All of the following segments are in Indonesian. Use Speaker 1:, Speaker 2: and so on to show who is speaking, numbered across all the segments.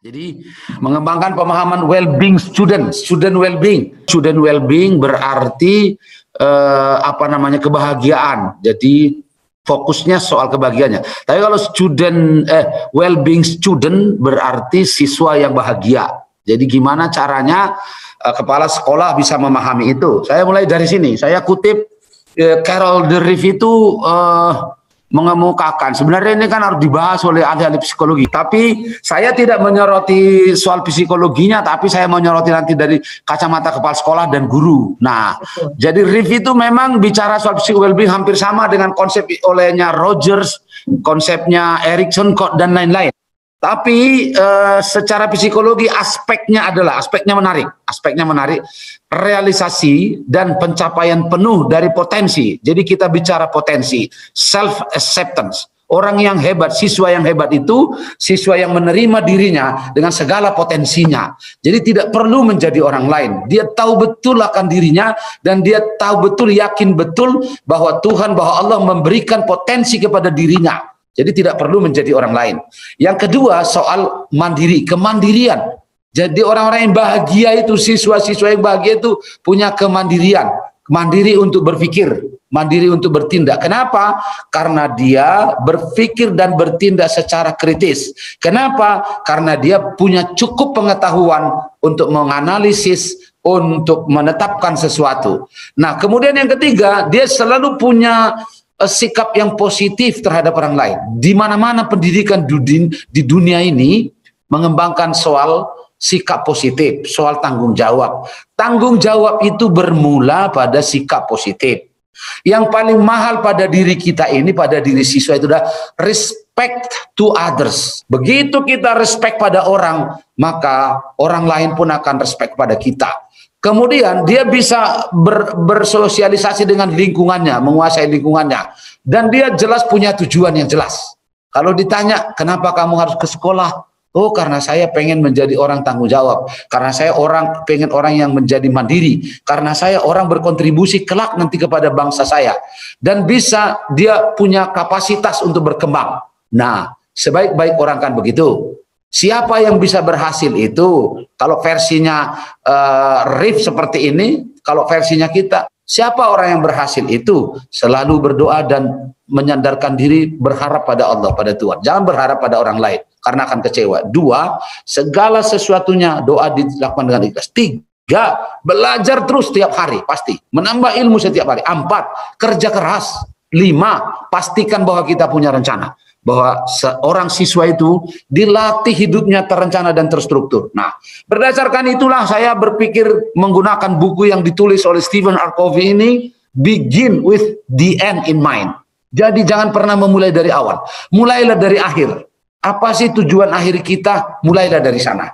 Speaker 1: Jadi mengembangkan pemahaman well-being student well-being. Student well-being berarti kebahagiaan. Jadi fokusnya soal kebahagiaannya. Tapi kalau well-being student berarti siswa yang bahagia. Jadi gimana caranya kepala sekolah bisa memahami itu? Saya mulai dari sini. Saya kutip Carol Dweck itu mengemukakan, sebenarnya ini kan harus dibahas oleh ahli-ahli psikologi, tapi saya tidak menyoroti soal psikologinya, tapi saya menyoroti nanti dari kacamata kepala sekolah dan guru. Nah, jadi Riff itu memang bicara soal psycho well-being hampir sama dengan konsep olehnya Rogers, konsepnya Erikson dan lain-lain. Tapi secara psikologi aspeknya menarik, realisasi dan pencapaian penuh dari potensi. Jadi kita bicara potensi, self acceptance. Orang yang hebat, siswa yang hebat itu siswa yang menerima dirinya dengan segala potensinya. Jadi tidak perlu menjadi orang lain. Dia tahu betul akan dirinya dan dia tahu betul, yakin betul bahwa Allah memberikan potensi kepada dirinya. Jadi tidak perlu menjadi orang lain. Yang kedua soal kemandirian. Jadi orang-orang yang bahagia itu, siswa-siswa yang bahagia itu punya kemandirian. Mandiri untuk berpikir, mandiri untuk bertindak. Kenapa? Karena dia berpikir dan bertindak secara kritis. Kenapa? Karena dia punya cukup pengetahuan untuk menganalisis, untuk menetapkan sesuatu. Nah, kemudian yang ketiga, dia selalu punya sikap yang positif terhadap orang lain. Di mana-mana pendidikan di dunia ini mengembangkan soal sikap positif, soal tanggung jawab. Tanggung jawab itu bermula pada sikap positif. Yang paling mahal pada diri kita ini, pada diri siswa itu adalah respect to others. Begitu kita respect pada orang, maka orang lain pun akan respect pada kita. Kemudian dia bisa bersosialisasi dengan lingkungannya, menguasai lingkungannya. Dan dia jelas punya tujuan yang jelas. Kalau ditanya, kenapa kamu harus ke sekolah? Oh, karena saya pengen menjadi orang tanggung jawab. Karena saya pengen orang yang menjadi mandiri. Karena saya orang berkontribusi kelak nanti kepada bangsa saya. Dan bisa dia punya kapasitas untuk berkembang. Nah, sebaik-baik orang kan begitu. Siapa yang bisa berhasil itu? Kalau versinya Riff seperti ini, kalau versinya kita, siapa orang yang berhasil itu? Selalu berdoa dan menyandarkan diri, berharap pada Allah, pada Tuhan. Jangan berharap pada orang lain, karena akan kecewa. Dua, segala sesuatunya doa dilakukan dengan ikhlas. Tiga, belajar terus setiap hari, pasti. Menambah ilmu setiap hari. Empat, kerja keras. Lima, pastikan bahwa kita punya rencana. Bahwa seorang siswa itu dilatih hidupnya terencana dan terstruktur. Nah, berdasarkan itulah saya berpikir menggunakan buku yang ditulis oleh Stephen R. Covey ini, Begin with the End in Mind. Jadi jangan pernah memulai dari awal, mulailah dari akhir. Apa sih tujuan akhir kita? Mulailah dari sana.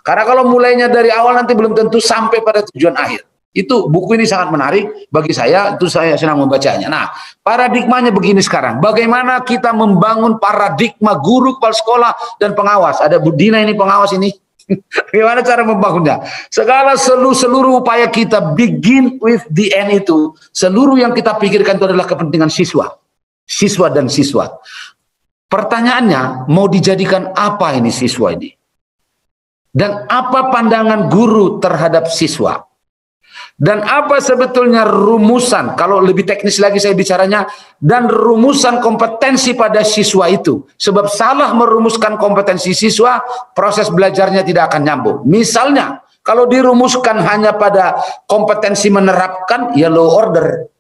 Speaker 1: Karena kalau mulainya dari awal nanti belum tentu sampai pada tujuan akhir. Itu buku ini sangat menarik bagi saya, itu saya senang membacanya. Nah, paradigmanya begini sekarang. Bagaimana kita membangun paradigma guru, kepala sekolah, dan pengawas. Ada Bu Dina ini pengawas ini. Bagaimana cara membangunnya? Seluruh upaya kita begin with the end itu, seluruh yang kita pikirkan itu adalah kepentingan siswa. Siswa dan siswa. Pertanyaannya, mau dijadikan apa ini siswa ini? Dan apa pandangan guru terhadap siswa? Dan apa sebetulnya rumusan, kalau lebih teknis lagi saya bicaranya, dan rumusan kompetensi pada siswa itu. Sebab salah merumuskan kompetensi siswa, proses belajarnya tidak akan nyambung. Misalnya, kalau dirumuskan hanya pada kompetensi menerapkan, ya low order.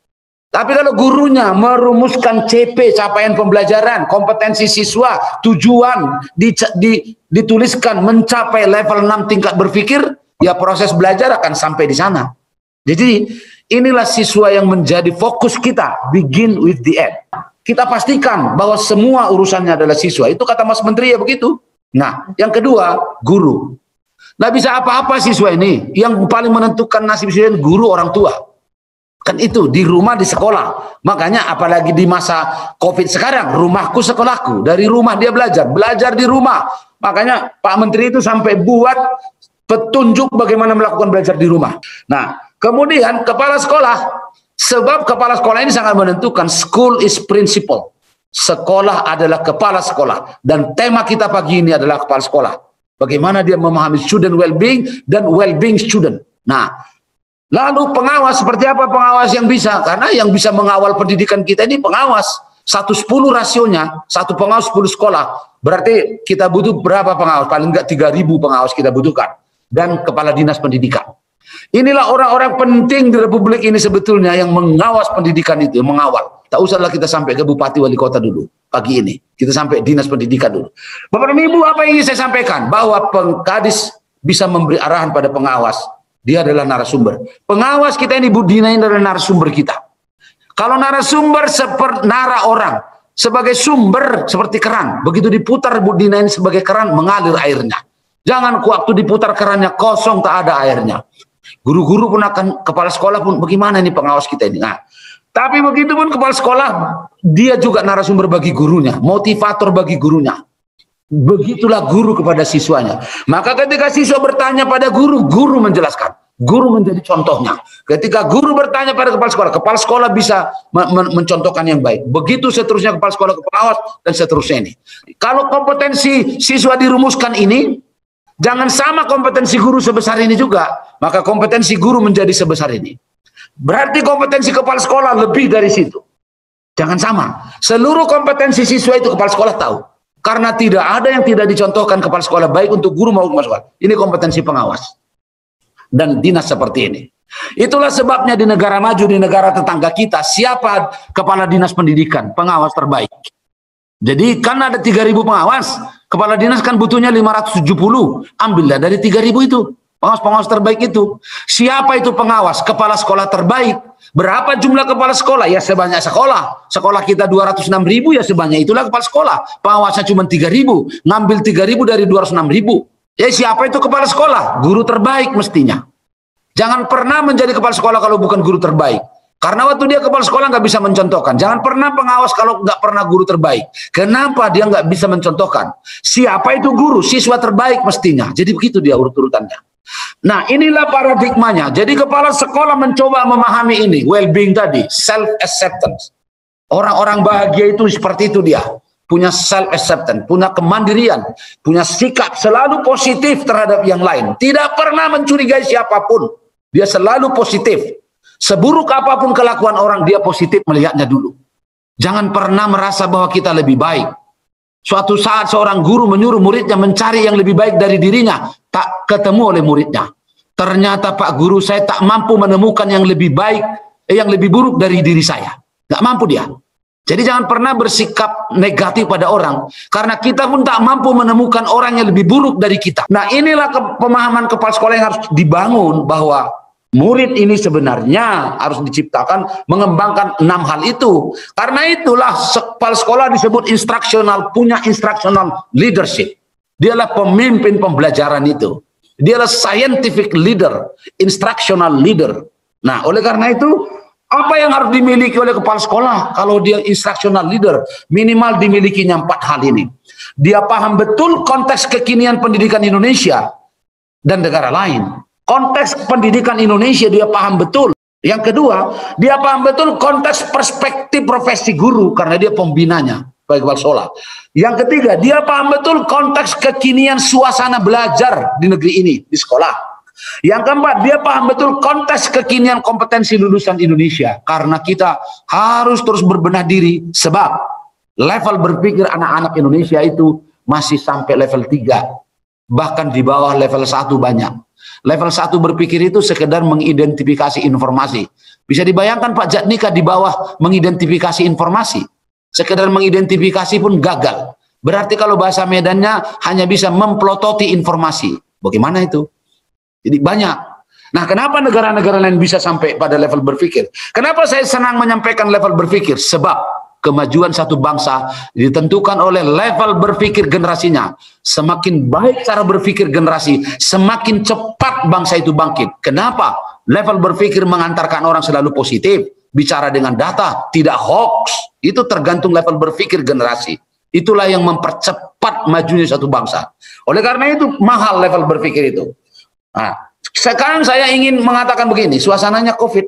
Speaker 1: Tapi kalau gurunya merumuskan CP, capaian pembelajaran, kompetensi siswa, tujuan, dituliskan mencapai level 6 tingkat berpikir, ya proses belajar akan sampai di sana. Jadi inilah siswa yang menjadi fokus kita, begin with the end. Kita pastikan bahwa semua urusannya adalah siswa. Itu kata Mas Menteri ya begitu. Nah, yang kedua, guru. Nggak bisa apa-apa siswa ini. Yang paling menentukan nasib siswa guru, orang tua. Kan itu, di rumah, di sekolah. Makanya apalagi di masa COVID sekarang, rumahku sekolahku. Dari rumah dia belajar di rumah. Makanya Pak Menteri itu sampai buat petunjuk bagaimana melakukan belajar di rumah. Nah, kemudian kepala sekolah, sebab kepala sekolah ini sangat menentukan. School is principal. Sekolah adalah kepala sekolah. Dan tema kita pagi ini adalah kepala sekolah. Bagaimana dia memahami student well-being dan well-being student. Nah, lalu pengawas seperti apa pengawas yang bisa? Karena yang bisa mengawal pendidikan kita ini pengawas. 1:10 rasionya, satu pengawas 10 sekolah. Berarti kita butuh berapa pengawas? Paling enggak 3.000 pengawas kita butuhkan. Dan kepala dinas pendidikan. Inilah orang-orang penting di Republik ini sebetulnya yang mengawas pendidikan itu, mengawal. Tak usahlah kita sampai ke Bupati Wali Kota dulu pagi ini. Kita sampai dinas pendidikan dulu. Bapak dan Ibu, apa yang ingin saya sampaikan? Bahwa Kadis bisa memberi arahan pada pengawas. Dia adalah narasumber. Pengawas kita ini Bu Dina ini adalah narasumber kita. Kalau narasumber seperti nara orang, sebagai sumber seperti keran. Begitu diputar Bu Dina ini sebagai keran, mengalir airnya. Jangan waktu diputar kerannya kosong, tak ada airnya. Guru-guru pun akan, kepala sekolah pun, bagaimana ini pengawas kita ini? Nah, tapi begitu pun kepala sekolah, dia juga narasumber bagi gurunya, motivator bagi gurunya. Begitulah guru kepada siswanya. Maka ketika siswa bertanya pada guru, guru menjelaskan. Guru menjadi contohnya. Ketika guru bertanya pada kepala sekolah bisa mencontohkan yang baik. Begitu seterusnya kepala sekolah ke pengawas dan seterusnya ini. Kalau kompetensi siswa dirumuskan ini, jangan sama kompetensi guru sebesar ini juga. Maka kompetensi guru menjadi sebesar ini. Berarti kompetensi kepala sekolah lebih dari situ. Jangan sama. Seluruh kompetensi siswa itu kepala sekolah tahu. Karena tidak ada yang tidak dicontohkan kepala sekolah baik untuk guru maupun kepala sekolah. Ini kompetensi pengawas. Dan dinas seperti ini. Itulah sebabnya di negara maju, di negara tetangga kita, siapa kepala dinas pendidikan, pengawas terbaik. Jadi kan ada 3.000 pengawas, kepala dinas kan butuhnya 570, ambillah dari 3.000 itu, pengawas-pengawas terbaik itu. Siapa itu pengawas? Kepala sekolah terbaik. Berapa jumlah kepala sekolah? Ya sebanyak sekolah. Sekolah kita 206.000, ya sebanyak itulah kepala sekolah. Pengawasnya cuma 3.000, ngambil 3.000 dari 206.000. Ya siapa itu kepala sekolah? Guru terbaik mestinya. Jangan pernah menjadi kepala sekolah kalau bukan guru terbaik. Karena waktu dia kepala sekolah nggak bisa mencontohkan. Jangan pernah pengawas kalau nggak pernah guru terbaik. Kenapa dia nggak bisa mencontohkan? Siapa itu guru? Siswa terbaik mestinya. Jadi begitu dia urut-urutannya. Nah inilah paradigmanya. Jadi kepala sekolah mencoba memahami ini. Well-being tadi. Self-acceptance. Orang-orang bahagia itu seperti itu dia. Punya self-acceptance, punya kemandirian, punya sikap selalu positif terhadap yang lain. Tidak pernah mencurigai siapapun. Dia selalu positif. Seburuk apapun kelakuan orang, dia positif melihatnya dulu. Jangan pernah merasa bahwa kita lebih baik. Suatu saat seorang guru menyuruh muridnya mencari yang lebih baik dari dirinya. Tak ketemu oleh muridnya. Ternyata Pak Guru, saya tak mampu menemukan yang lebih baik, yang lebih buruk dari diri saya. Gak mampu dia. Jadi jangan pernah bersikap negatif pada orang. Karena kita pun tak mampu menemukan orang yang lebih buruk dari kita. Nah inilah pemahaman kepala sekolah yang harus dibangun. Bahwa murid ini sebenarnya harus diciptakan mengembangkan 6 hal itu. Karena itulah kepala sekolah disebut instruksional, punya instructional leadership. Dialah pemimpin pembelajaran itu. Dialah scientific leader, instructional leader. Nah oleh karena itu, apa yang harus dimiliki oleh kepala sekolah kalau dia instructional leader? Minimal dimilikinya 4 hal ini. Dia paham betul konteks kekinian pendidikan Indonesia dan negara lain. Konteks pendidikan Indonesia dia paham betul. Yang kedua, dia paham betul konteks perspektif profesi guru karena dia pembinanya bagi kepala sekolah. Yang ketiga, dia paham betul konteks kekinian suasana belajar di negeri ini, di sekolah. Yang keempat, dia paham betul konteks kekinian kompetensi lulusan Indonesia. Karena kita harus terus berbenah diri. Sebab level berpikir anak-anak Indonesia itu masih sampai level 3. Bahkan di bawah level 1 banyak. Level 1 berpikir itu sekedar mengidentifikasi informasi. Bisa dibayangkan Pak Jatnika di bawah mengidentifikasi informasi. Sekedar mengidentifikasi pun gagal. Berarti kalau bahasa Medannya hanya bisa memplototi informasi. Bagaimana itu? Jadi banyak. Nah kenapa negara-negara lain bisa sampai pada level berpikir? Kenapa saya senang menyampaikan level berpikir? Sebab kemajuan satu bangsa ditentukan oleh level berpikir generasinya. Semakin baik cara berpikir generasi, semakin cepat bangsa itu bangkit. Kenapa? Level berpikir mengantarkan orang selalu positif. Bicara dengan data, tidak hoax. Itu tergantung level berpikir generasi. Itulah yang mempercepat majunya satu bangsa. Oleh karena itu mahal level berpikir itu. Nah, sekarang saya ingin mengatakan begini, suasananya COVID.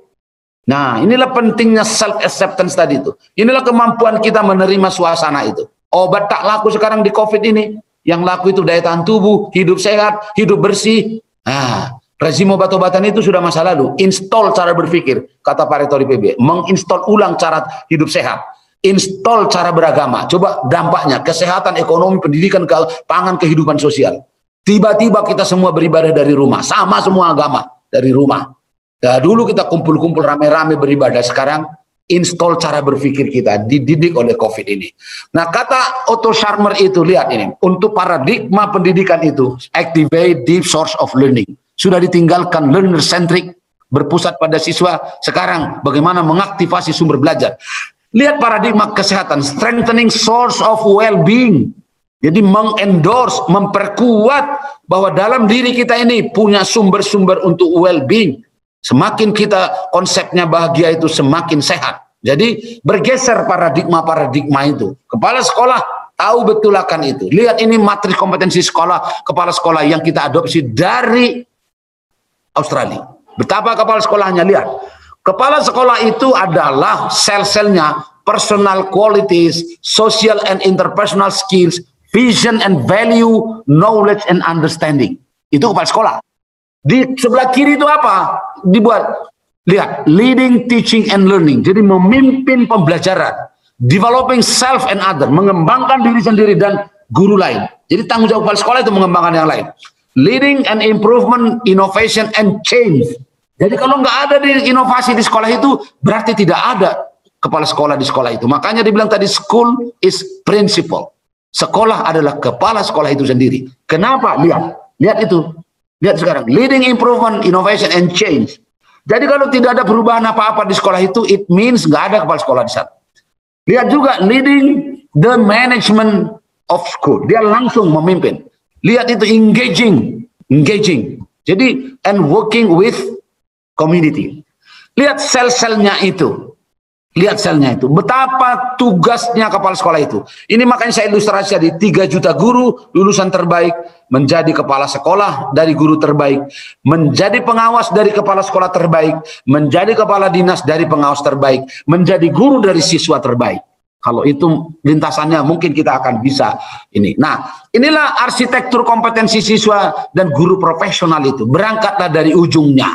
Speaker 1: Nah, inilah pentingnya self-acceptance tadi itu. Inilah kemampuan kita menerima suasana itu. Obat tak laku sekarang di COVID ini. Yang laku itu daya tahan tubuh, hidup sehat, hidup bersih. Nah, rezim obat-obatan itu sudah masa lalu. Install cara berpikir, kata Pak Rektor IPB. Menginstall ulang cara hidup sehat. Install cara beragama. Coba dampaknya, kesehatan, ekonomi, pendidikan, pangan, kehidupan sosial. Tiba-tiba kita semua beribadah dari rumah. Sama semua agama, dari rumah. Nah, dulu kita kumpul-kumpul rame-rame beribadah. Sekarang install cara berpikir kita, dididik oleh COVID ini. Nah, kata Otto Scharmer itu, lihat ini. Untuk paradigma pendidikan itu, activate deep source of learning. Sudah ditinggalkan learner-centric, berpusat pada siswa. Sekarang bagaimana mengaktifasi sumber belajar. Lihat paradigma kesehatan, strengthening source of well-being. Jadi mengendorse, memperkuat bahwa dalam diri kita ini punya sumber-sumber untuk well-being. Semakin kita konsepnya bahagia itu semakin sehat. Jadi bergeser paradigma-paradigma itu. Kepala sekolah tahu betul akan itu. Lihat ini matriks kompetensi sekolah, kepala sekolah yang kita adopsi dari Australia. Betapa kepala sekolahnya, lihat. Kepala sekolah itu adalah sel-selnya personal qualities, social and interpersonal skills, vision and value, knowledge and understanding. Itu kepala sekolah. Di sebelah kiri itu apa? Dibuat, lihat, leading, teaching and learning. Jadi memimpin pembelajaran, developing self and other, mengembangkan diri sendiri dan guru lain. Jadi tanggung jawab kepala sekolah itu mengembangkan yang lain. Leading and improvement, innovation and change. Jadi kalau nggak ada di inovasi di sekolah itu, berarti tidak ada kepala sekolah di sekolah itu. Makanya dibilang tadi, school is principal. Sekolah adalah kepala sekolah itu sendiri. Kenapa? Lihat itu. Lihat sekarang. Leading, improvement, innovation, and change. Jadi kalau tidak ada perubahan apa-apa di sekolah itu, it means nggak ada kepala sekolah di sana. Lihat juga, leading the management of school. Dia langsung memimpin. Lihat itu, engaging. Jadi, and working with community. Lihat sel-selnya itu. Lihat selnya itu. Betapa tugasnya kepala sekolah itu. Ini makanya saya ilustrasi di 3 juta guru lulusan terbaik menjadi kepala sekolah dari guru terbaik, menjadi pengawas dari kepala sekolah terbaik, menjadi kepala dinas dari pengawas terbaik, menjadi guru dari siswa terbaik. Kalau itu lintasannya mungkin kita akan bisa ini. Nah, inilah arsitektur kompetensi siswa dan guru profesional itu. Berangkatlah dari ujungnya.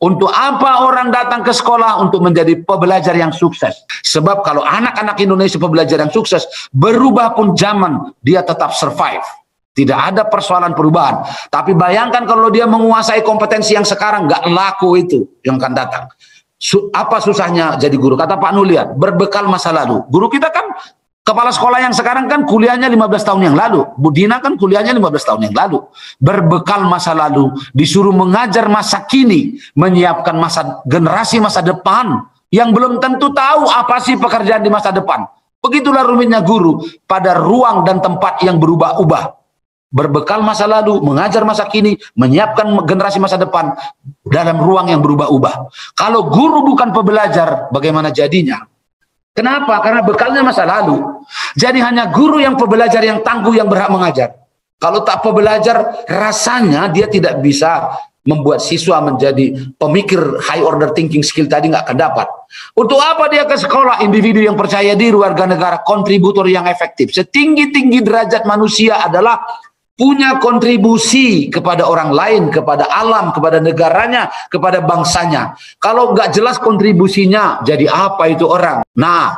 Speaker 1: Untuk apa orang datang ke sekolah? Untuk menjadi pembelajar yang sukses. Sebab kalau anak-anak Indonesia pembelajar yang sukses, berubah pun zaman, dia tetap survive. Tidak ada persoalan perubahan. Tapi bayangkan kalau dia menguasai kompetensi yang sekarang, nggak laku itu yang akan datang. Apa susahnya jadi guru? Kata Pak Nulian, berbekal masa lalu. Guru kita kan, kepala sekolah yang sekarang kan kuliahnya 15 tahun yang lalu. Bu Dina kan kuliahnya 15 tahun yang lalu. Berbekal masa lalu, disuruh mengajar masa kini, menyiapkan generasi masa depan yang belum tentu tahu apa sih pekerjaan di masa depan. Begitulah rumitnya guru pada ruang dan tempat yang berubah-ubah. Berbekal masa lalu, mengajar masa kini, menyiapkan generasi masa depan dalam ruang yang berubah-ubah. Kalau guru bukan pembelajar, bagaimana jadinya? Kenapa? Karena bekalnya masa lalu. Jadi hanya guru yang pembelajar yang tangguh yang berhak mengajar. Kalau tak pembelajar, rasanya dia tidak bisa membuat siswa menjadi pemikir high order thinking skill tadi nggak akan dapat. Untuk apa dia ke sekolah? Individu yang percaya diri, warga negara, kontributor yang efektif. Setinggi-tinggi derajat manusia adalah punya kontribusi kepada orang lain, kepada alam, kepada negaranya, kepada bangsanya. Kalau nggak jelas kontribusinya, jadi apa itu orang? Nah,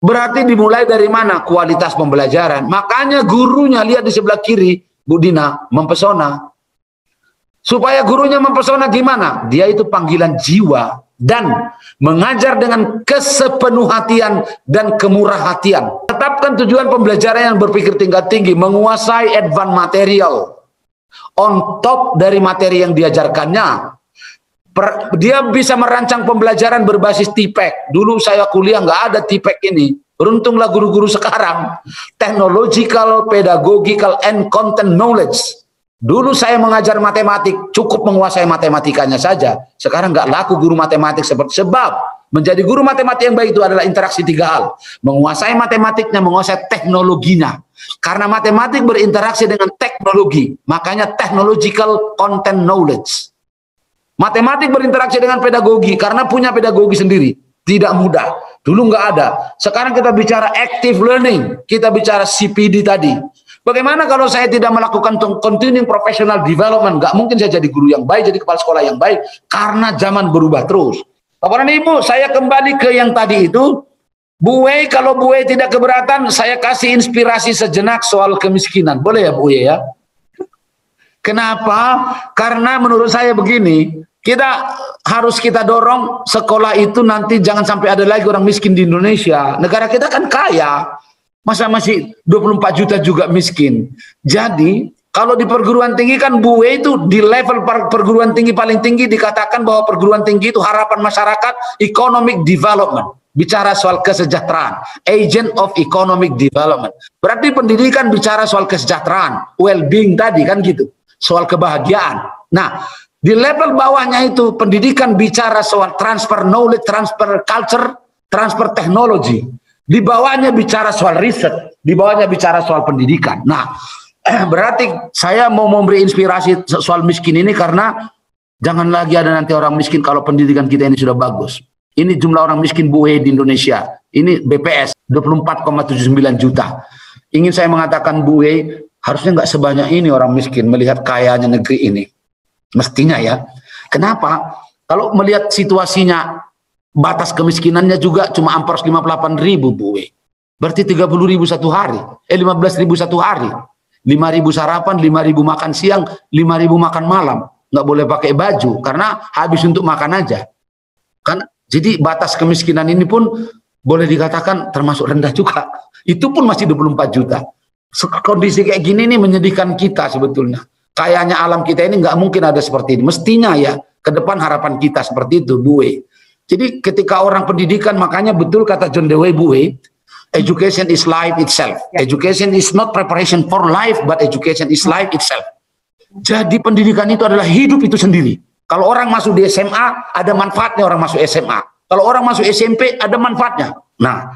Speaker 1: berarti dimulai dari mana? Kualitas pembelajaran. Makanya gurunya, lihat di sebelah kiri, Bu Dina, mempesona. Supaya gurunya mempesona gimana? Dia itu panggilan jiwa dan mengajar dengan kesepenuh hatian dan kemurah hatian. Tetapkan tujuan pembelajaran yang berpikir tingkat tinggi, menguasai advanced material. On top dari materi yang diajarkannya, dia bisa merancang pembelajaran berbasis TPEC. Dulu saya kuliah nggak ada TPEC ini. Beruntunglah guru-guru sekarang. Technological, pedagogical, and content knowledge. Dulu saya mengajar matematik, cukup menguasai matematikanya saja. Sekarang nggak laku guru matematik sebab menjadi guru matematik yang baik itu adalah interaksi 3 hal. Menguasai matematiknya, menguasai teknologinya. Karena matematik berinteraksi dengan teknologi, makanya technological content knowledge. Matematik berinteraksi dengan pedagogi, karena punya pedagogi sendiri. Tidak mudah. Dulu nggak ada. Sekarang kita bicara active learning, kita bicara CPD tadi. Bagaimana kalau saya tidak melakukan continuing professional development? Gak mungkin saya jadi guru yang baik, jadi kepala sekolah yang baik, karena zaman berubah terus. Bapak dan Ibu, saya kembali ke yang tadi itu. Bu Wei, kalau Bu Wei tidak keberatan, saya kasih inspirasi sejenak soal kemiskinan. Boleh ya Bu Wei ya? Kenapa? Karena menurut saya begini, kita dorong sekolah itu nanti jangan sampai ada lagi orang miskin di Indonesia. Negara kita kan kaya. Masa masih 24 juta juga miskin. Jadi kalau di perguruan tinggi kan Bu Wei itu di level perguruan tinggi paling tinggi dikatakan bahwa perguruan tinggi itu harapan masyarakat, economic development. Bicara soal kesejahteraan, agent of economic development. Berarti pendidikan bicara soal kesejahteraan, well-being tadi kan gitu. Soal kebahagiaan. Nah, di level bawahnya itu pendidikan bicara soal transfer knowledge, transfer culture, transfer teknologi. Di bawahnya bicara soal riset, di bawahnya bicara soal pendidikan. Nah, berarti saya mau memberi inspirasi soal miskin ini karena jangan lagi ada nanti orang miskin kalau pendidikan kita ini sudah bagus. Ini jumlah orang miskin Bu Wei di Indonesia. Ini BPS 24,79 juta. Ingin saya mengatakan Bu Wei harusnya nggak sebanyak ini orang miskin melihat kayanya negeri ini. Mestinya ya. Kenapa? Kalau melihat situasinya, batas kemiskinannya juga cuma 458.000 Bu Wei. Berarti 30.000 satu hari. 15.000 satu hari. 5.000 sarapan, 5.000 makan siang, 5.000 makan malam. Nggak boleh pakai baju karena habis untuk makan aja. Kan jadi batas kemiskinan ini pun boleh dikatakan termasuk rendah juga. Itu pun masih 24 juta. Kondisi kayak gini nih menyedihkan kita sebetulnya. Kayaknya alam kita ini nggak mungkin ada seperti ini. Mestinya ya ke depan harapan kita seperti itu Bu Wei. Jadi ketika orang pendidikan, makanya betul kata John Dewey Bu Wei, education is life itself. Education is not preparation for life, but education is life itself. Jadi pendidikan itu adalah hidup itu sendiri. Kalau orang masuk di SMA, ada manfaatnya orang masuk SMA. Kalau orang masuk SMP, ada manfaatnya. Nah,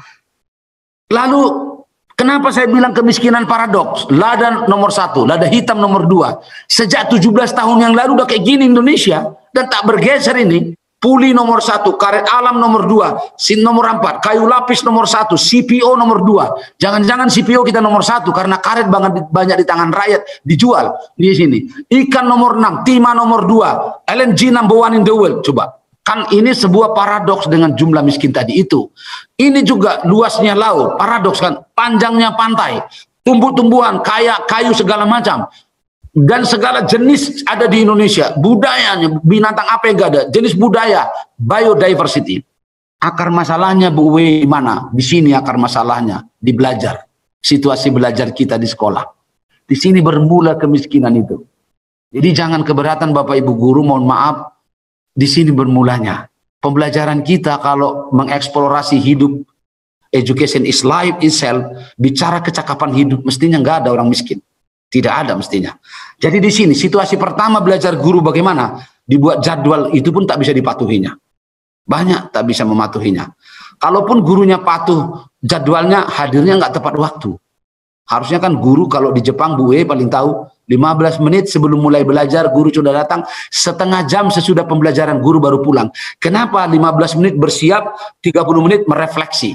Speaker 1: lalu kenapa saya bilang kemiskinan paradoks? Lada nomor 1, lada hitam nomor 2. Sejak 17 tahun yang lalu udah kayak gini Indonesia, dan tak bergeser ini. Puli nomor 1, karet alam nomor 2, sin nomor 4, kayu lapis nomor 1, CPO nomor 2. Jangan-jangan CPO kita nomor 1 karena karet banyak di tangan rakyat dijual di sini. Ikan nomor 6, timah nomor 2, LNG number 1 in the world. Coba. Kan ini sebuah paradoks dengan jumlah miskin tadi itu. Ini juga luasnya laut, paradoks kan. Panjangnya pantai, tumbuh-tumbuhan, kayu segala macam. Dan segala jenis ada di Indonesia, budayanya, binatang apa yang gak ada, jenis budaya, biodiversity. Akar masalahnya Bu Wei di mana? Di sini akar masalahnya, di belajar. Situasi belajar kita di sekolah. Di sini bermula kemiskinan itu. Jadi jangan keberatan Bapak Ibu guru, mohon maaf, di sini bermulanya. Pembelajaran kita kalau mengeksplorasi hidup, education is life itself, bicara kecakapan hidup, mestinya nggak ada orang miskin. Tidak ada mestinya. Jadi di sini situasi pertama belajar guru bagaimana? Dibuat jadwal itu pun tak bisa dipatuhinya. Banyak tak bisa mematuhinya. Kalaupun gurunya patuh, jadwalnya hadirnya nggak tepat waktu. Harusnya kan guru kalau di Jepang Bu Wei paling tahu 15 menit sebelum mulai belajar guru sudah datang, setengah jam sesudah pembelajaran guru baru pulang. Kenapa 15 menit bersiap, 30 menit merefleksi?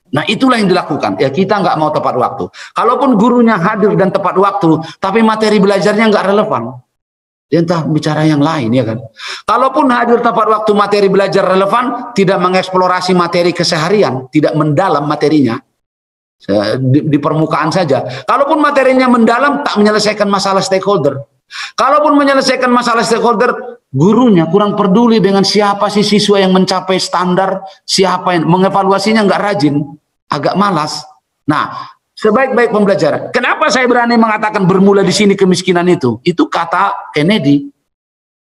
Speaker 1: Nah itulah yang dilakukan. Ya kita nggak mau tepat waktu. Kalaupun gurunya hadir dan tepat waktu, tapi materi belajarnya nggak relevan. Dia entah bicara yang lain ya kan. Kalaupun hadir tepat waktu materi belajar relevan, tidak mengeksplorasi materi keseharian, tidak mendalam materinya. Di permukaan saja. Kalaupun materinya mendalam, tak menyelesaikan masalah stakeholder. Kalaupun menyelesaikan masalah stakeholder, gurunya kurang peduli dengan siapa sih siswa yang mencapai standar, siapa yang mengevaluasinya nggak rajin, agak malas. Nah, sebaik-baik pembelajaran. Kenapa saya berani mengatakan bermula di sini kemiskinan itu? Itu kata Kennedy.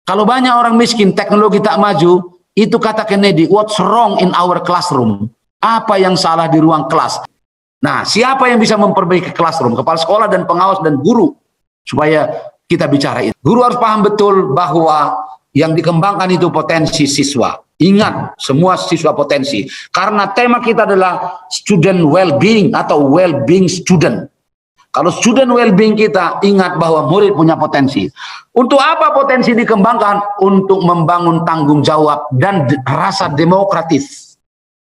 Speaker 1: Kalau banyak orang miskin, teknologi tak maju, itu kata Kennedy, what's wrong in our classroom? Apa yang salah di ruang kelas? Nah, siapa yang bisa memperbaiki classroom? Kepala sekolah dan pengawas dan guru. Supaya kita bicara itu. Guru harus paham betul bahwa yang dikembangkan itu potensi siswa. Ingat, semua siswa potensi. Karena tema kita adalah student well-being atau well-being student. Kalau student well-being kita, ingat bahwa murid punya potensi. Untuk apa potensi dikembangkan? Untuk membangun tanggung jawab dan rasa demokratis.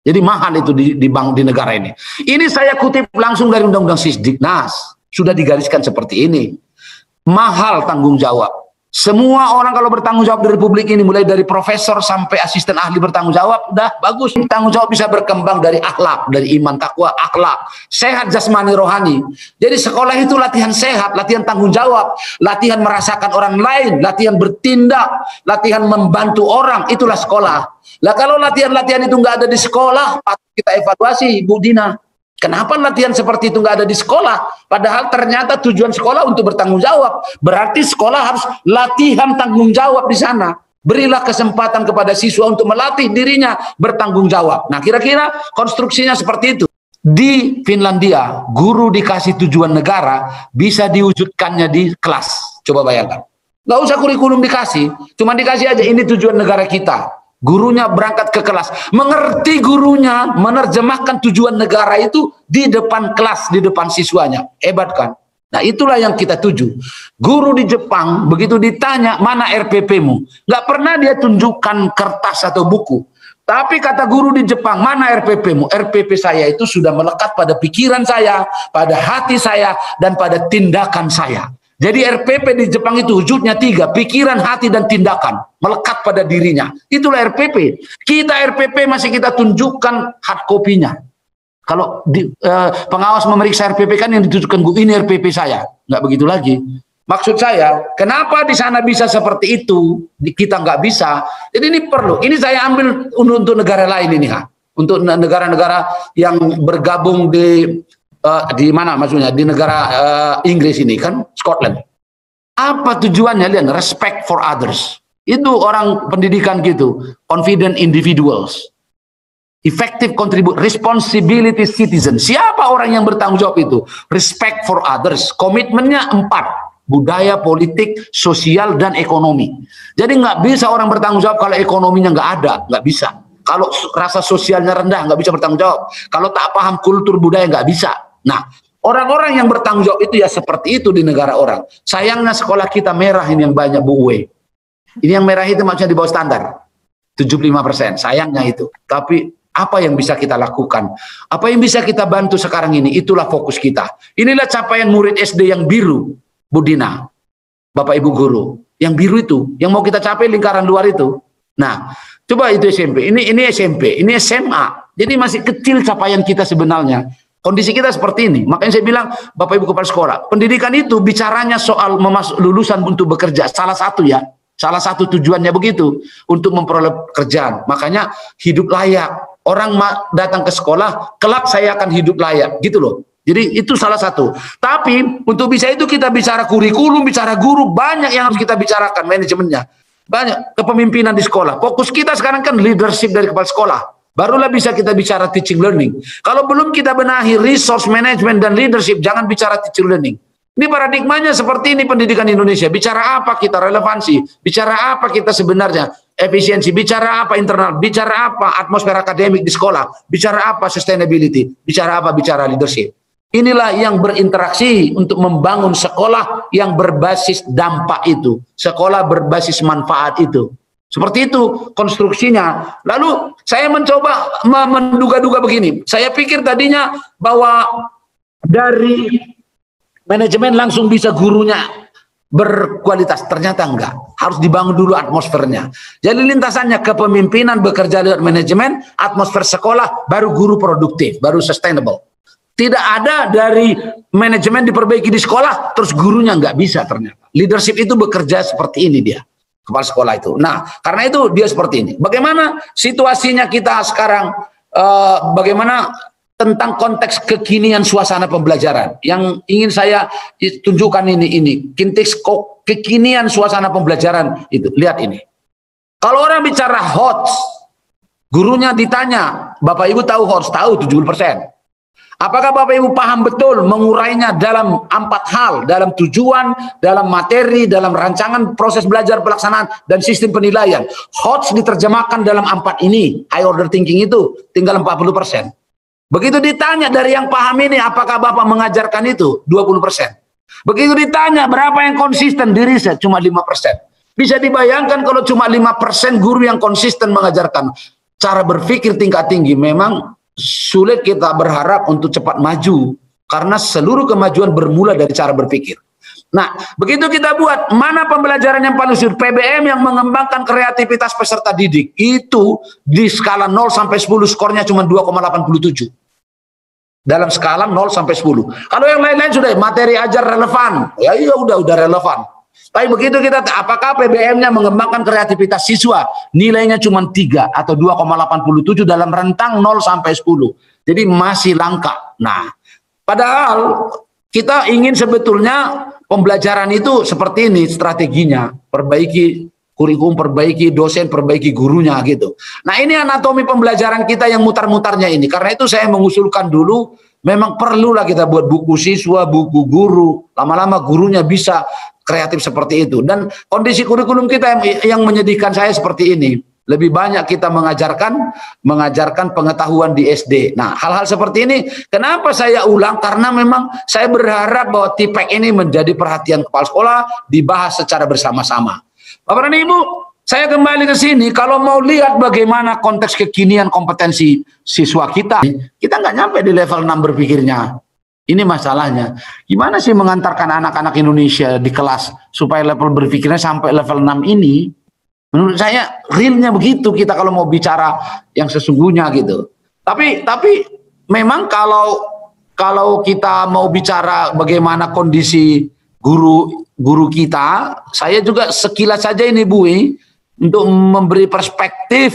Speaker 1: Jadi mahal itu di negara ini. Ini saya kutip langsung dari Undang-Undang Sisdiknas. sudah digariskan seperti ini. Mahal tanggung jawab. Semua orang kalau bertanggung jawab di Republik ini, mulai dari profesor sampai asisten ahli bertanggung jawab, udah bagus. Tanggung jawab bisa berkembang dari akhlak, dari iman, takwa, akhlak, sehat jasmani rohani. Jadi sekolah itu latihan sehat, latihan tanggung jawab, latihan merasakan orang lain, latihan bertindak, latihan membantu orang, itulah sekolah. Lah kalau latihan-latihan itu nggak ada di sekolah, kita evaluasi, Bu Dina. Kenapa latihan seperti itu nggak ada di sekolah? Padahal ternyata tujuan sekolah untuk bertanggung jawab. Berarti sekolah harus latihan tanggung jawab di sana. Berilah kesempatan kepada siswa untuk melatih dirinya bertanggung jawab. Nah, kira-kira konstruksinya seperti itu. Di Finlandia, guru dikasih tujuan negara, bisa diwujudkannya di kelas. Coba bayangkan. Nggak usah kurikulum dikasih, cuma dikasih aja ini tujuan negara kita. Gurunya berangkat ke kelas, mengerti gurunya, menerjemahkan tujuan negara itu di depan kelas, di depan siswanya. Hebat kan? Nah, itulah yang kita tuju. Guru di Jepang, begitu ditanya, mana RPP-mu? Nggak pernah dia tunjukkan kertas atau buku. Tapi kata guru di Jepang, mana RPP-mu? RPP saya itu sudah melekat pada pikiran saya, pada hati saya, dan pada tindakan saya. Jadi RPP di Jepang itu wujudnya 3, pikiran, hati, dan tindakan. Melekat pada dirinya. Itulah RPP. Kita RPP masih kita tunjukkan hard copy-nya. Kalau pengawas memeriksa RPP kan yang ditunjukkan, ini RPP saya. Nggak begitu lagi. Maksud saya, kenapa di sana bisa seperti itu, kita nggak bisa. Jadi ini perlu. Ini saya ambil untuk negara lain ini, ha. Untuk negara-negara yang bergabung di mana maksudnya, di negara Inggris ini kan, Scotland. Apa tujuannya? Lihat, respect for others. Itu orang pendidikan gitu, confident individuals, effective contribute, responsibility citizen. Siapa orang yang bertanggung jawab itu? Respect for others. Komitmennya 4, budaya, politik, sosial, dan ekonomi. Jadi nggak bisa orang bertanggung jawab kalau ekonominya nggak ada, nggak bisa. Kalau rasa sosialnya rendah, nggak bisa bertanggung jawab. Kalau tak paham kultur budaya, nggak bisa. Nah, orang-orang yang bertanggung jawab itu ya seperti itu di negara orang. Sayangnya sekolah kita merah ini yang banyak, Bu Uwe. Ini yang merah itu maksudnya di bawah standar. 75%, sayangnya itu. Tapi apa yang bisa kita lakukan? Apa yang bisa kita bantu sekarang ini? Itulah fokus kita. Inilah capaian murid SD yang biru, Bu Dina, Bapak Ibu guru. Yang biru itu, yang mau kita capai lingkaran luar itu. Nah, coba itu SMP. Ini SMP, ini SMA. Jadi masih kecil capaian kita sebenarnya. Kondisi kita seperti ini. Makanya saya bilang, Bapak Ibu kepala sekolah, pendidikan itu bicaranya soal lulusan untuk bekerja. Salah satu ya, salah satu tujuannya begitu, untuk memperoleh pekerjaan. Makanya hidup layak. Orang datang ke sekolah, kelak saya akan hidup layak, gitu loh. Jadi itu salah satu. Tapi untuk bisa itu kita bicara kurikulum, bicara guru, banyak yang harus kita bicarakan, manajemennya. Banyak, kepemimpinan di sekolah. Fokus kita sekarang kan leadership dari kepala sekolah. Barulah bisa kita bicara teaching learning. Kalau belum kita benahi resource management dan leadership, jangan bicara teaching learning. Ini paradigmanya seperti ini pendidikan Indonesia. Bicara apa kita relevansi, bicara apa kita sebenarnya efisiensi, bicara apa internal, bicara apa atmosfer akademik di sekolah, bicara apa sustainability, bicara apa bicara leadership. Inilah yang berinteraksi untuk membangun sekolah yang berbasis dampak itu, sekolah berbasis manfaat itu. Seperti itu konstruksinya. Lalu saya mencoba menduga-duga begini. Saya pikir tadinya bahwa dari manajemen langsung bisa gurunya berkualitas. Ternyata enggak. Harus dibangun dulu atmosfernya. Jadi lintasannya kepemimpinan bekerja lewat manajemen, atmosfer sekolah, baru guru produktif, baru sustainable. Tidak ada dari manajemen diperbaiki di sekolah, terus gurunya nggak bisa ternyata. Leadership itu bekerja seperti ini dia. Kepala sekolah itu. Nah, karena itu dia seperti ini. Bagaimana situasinya kita sekarang? Bagaimana tentang konteks kekinian suasana pembelajaran? Yang ingin saya tunjukkan ini. Konteks kekinian suasana pembelajaran itu. Lihat ini. Kalau orang bicara HOTS, gurunya ditanya, Bapak Ibu tahu HOTS? Tahu 70%. Apakah Bapak Ibu paham betul mengurainya dalam 4 hal, dalam tujuan, dalam materi, dalam rancangan proses belajar pelaksanaan, dan sistem penilaian. HOTS diterjemahkan dalam 4 ini, high order thinking itu, tinggal 40%. Begitu ditanya dari yang paham ini, apakah Bapak mengajarkan itu? 20%. Begitu ditanya berapa yang konsisten di riset, cuma 5%. Bisa dibayangkan kalau cuma 5% guru yang konsisten mengajarkan cara berpikir tingkat tinggi, memang sulit kita berharap untuk cepat maju. Karena seluruh kemajuan bermula dari cara berpikir. Nah, begitu kita buat, mana pembelajaran yang paling sulit? PBM yang mengembangkan kreativitas peserta didik. Itu di skala 0 sampai 10 skornya cuma 2,87. Dalam skala 0 sampai 10. Kalau yang lain-lain sudah materi ajar relevan. Ya iya udah relevan. Tapi begitu kita, apakah PBM-nya mengembangkan kreativitas siswa? Nilainya cuma 3 atau 2,87 dalam rentang 0 sampai 10. Jadi masih langka. Nah, padahal kita ingin sebetulnya pembelajaran itu seperti ini strateginya, perbaiki kurikulum, perbaiki dosen, perbaiki gurunya gitu. Nah ini anatomi pembelajaran kita yang mutar-mutarnya ini. Karena itu saya mengusulkan dulu, memang perlulah kita buat buku siswa, buku guru, lama-lama gurunya bisa kreatif seperti itu. Dan kondisi kurikulum kita yang menyedihkan saya seperti ini. Lebih banyak kita mengajarkan pengetahuan di SD. Nah, hal-hal seperti ini, kenapa saya ulang? Karena memang saya berharap bahwa TIPEK ini menjadi perhatian kepala sekolah, dibahas secara bersama-sama. Bapak dan Ibu, saya kembali ke sini, kalau mau lihat bagaimana konteks kekinian kompetensi siswa kita nggak nyampe di level 6 berpikirnya. Ini masalahnya. Gimana sih mengantarkan anak-anak Indonesia di kelas supaya level berpikirnya sampai level 6 ini? Menurut saya realnya begitu kita kalau mau bicara yang sesungguhnya gitu. Tapi memang kalau kita mau bicara bagaimana kondisi guru kita, saya juga sekilas saja ini Bui untuk memberi perspektif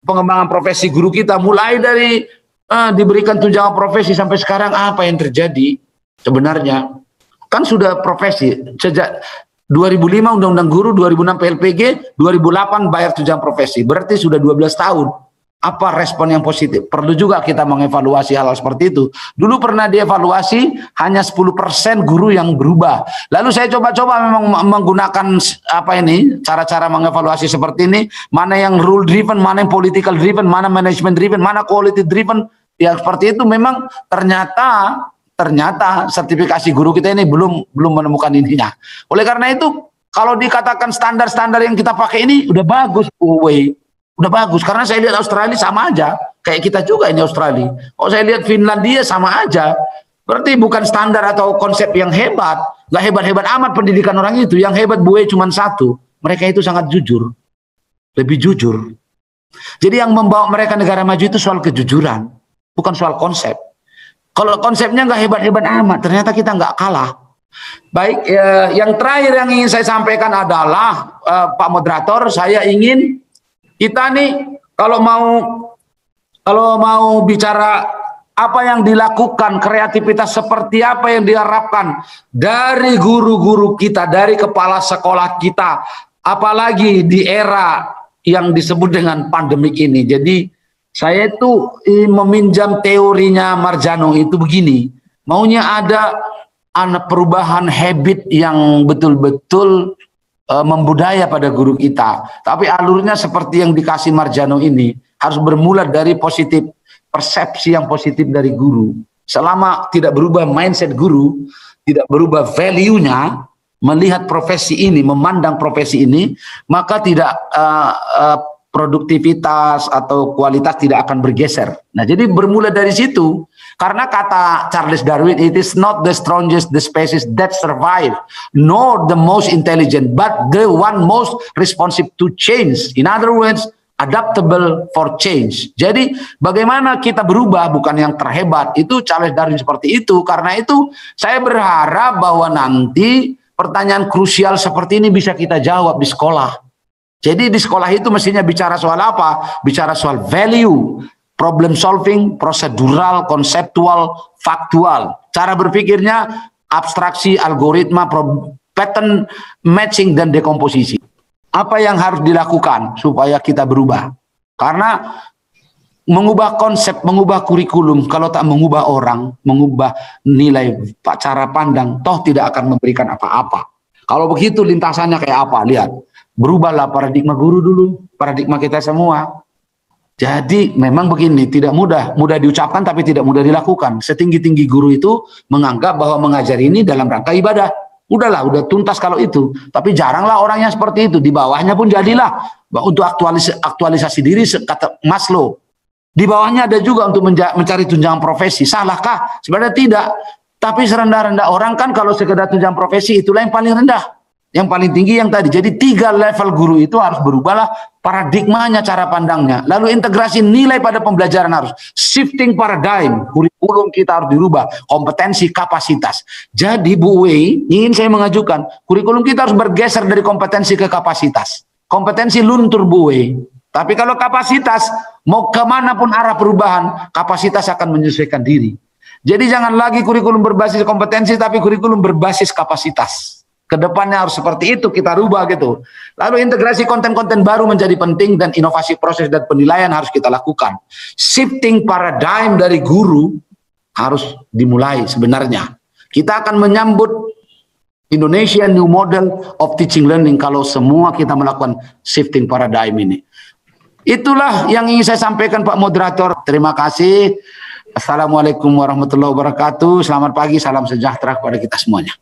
Speaker 1: pengembangan profesi guru kita, mulai dari diberikan tunjangan profesi sampai sekarang apa yang terjadi sebenarnya. Kan sudah profesi sejak 2005 Undang-Undang Guru, 2006 PLPG, 2008 bayar tunjangan profesi. Berarti sudah 12 tahun. Apa respon yang positif? Perlu juga kita mengevaluasi hal-hal seperti itu. Dulu pernah dievaluasi hanya 10% guru yang berubah. Lalu saya coba-coba memang menggunakan cara-cara mengevaluasi seperti ini. Mana yang rule driven, mana yang political driven, mana management driven, mana quality driven. Yang seperti itu memang ternyata sertifikasi guru kita ini belum menemukan ininya. Oleh karena itu, kalau dikatakan standar-standar yang kita pakai ini udah bagus, udah bagus. Karena saya lihat Australia sama aja, kayak kita juga ini Australia. Oh saya lihat Finlandia sama aja. Berarti bukan standar atau konsep yang hebat, nggak hebat-hebat amat pendidikan orang itu. Yang hebat cuma satu, mereka itu sangat jujur, lebih jujur. Jadi yang membawa mereka negara maju itu soal kejujuran, bukan soal konsep. Kalau konsepnya nggak hebat-hebat amat, ternyata kita nggak kalah. Baik, yang terakhir yang ingin saya sampaikan adalah Pak Moderator, saya ingin kita nih kalau mau bicara apa yang dilakukan, kreativitas seperti apa yang diharapkan dari guru-guru kita, dari kepala sekolah kita, apalagi di era yang disebut dengan pandemik ini. Jadi saya itu meminjam teorinya Marjano itu begini, maunya ada perubahan habit yang betul-betul membudaya pada guru kita. Tapi alurnya seperti yang dikasih Marjano ini, harus bermula dari positif, persepsi yang positif dari guru. Selama tidak berubah mindset guru, tidak berubah value-nya, melihat profesi ini, memandang profesi ini, maka tidak produktivitas atau kualitas tidak akan bergeser. Nah, jadi bermula dari situ, karena kata Charles Darwin, it is not the strongest the species that survive, nor the most intelligent, but the one most responsive to change. In other words, adaptable for change. Jadi bagaimana kita berubah, bukan yang terhebat. Itu Charles Darwin seperti itu. Karena itu saya berharap bahwa nanti pertanyaan krusial seperti ini bisa kita jawab di sekolah. Jadi di sekolah itu mestinya bicara soal apa? Bicara soal value, problem solving, prosedural, konseptual, faktual. Cara berpikirnya abstraksi, algoritma, pattern matching dan dekomposisi. Apa yang harus dilakukan supaya kita berubah? Karena mengubah konsep, mengubah kurikulum, kalau tak mengubah orang, mengubah nilai, cara pandang, toh tidak akan memberikan apa-apa. Kalau begitu lintasannya kayak apa? Lihat. Berubahlah paradigma guru dulu, paradigma kita semua. Jadi memang begini, tidak mudah diucapkan tapi tidak mudah dilakukan. Setinggi-tinggi guru itu menganggap bahwa mengajar ini dalam rangka ibadah. Udahlah, udah tuntas kalau itu. Tapi jaranglah orangnya seperti itu. Di bawahnya pun jadilah untuk aktualisasi diri, kata Maslow. Di bawahnya ada juga untuk mencari tunjangan profesi. Salahkah? Sebenarnya tidak. Tapi serendah-rendah orang kan kalau sekedar tunjangan profesi itulah yang paling rendah. Yang paling tinggi yang tadi. Jadi 3 level guru itu harus berubahlah paradigmanya, cara pandangnya. Lalu integrasi nilai pada pembelajaran harus shifting paradigm. Kurikulum kita harus dirubah. Kompetensi, kapasitas. Jadi Bu Wei, ingin saya mengajukan, kurikulum kita harus bergeser dari kompetensi ke kapasitas. Kompetensi luntur Bu Wei. Tapi kalau kapasitas, mau kemanapun arah perubahan, kapasitas akan menyesuaikan diri. Jadi jangan lagi kurikulum berbasis kompetensi, tapi kurikulum berbasis kapasitas. Kedepannya harus seperti itu, kita rubah gitu. Lalu integrasi konten-konten baru menjadi penting, dan inovasi proses dan penilaian harus kita lakukan. Shifting paradigm dari guru harus dimulai sebenarnya. Kita akan menyambut Indonesia New Model of Teaching Learning kalau semua kita melakukan shifting paradigm ini. Itulah yang ingin saya sampaikan Pak Moderator. Terima kasih. Assalamualaikum warahmatullahi wabarakatuh. Selamat pagi, salam sejahtera kepada kita semuanya.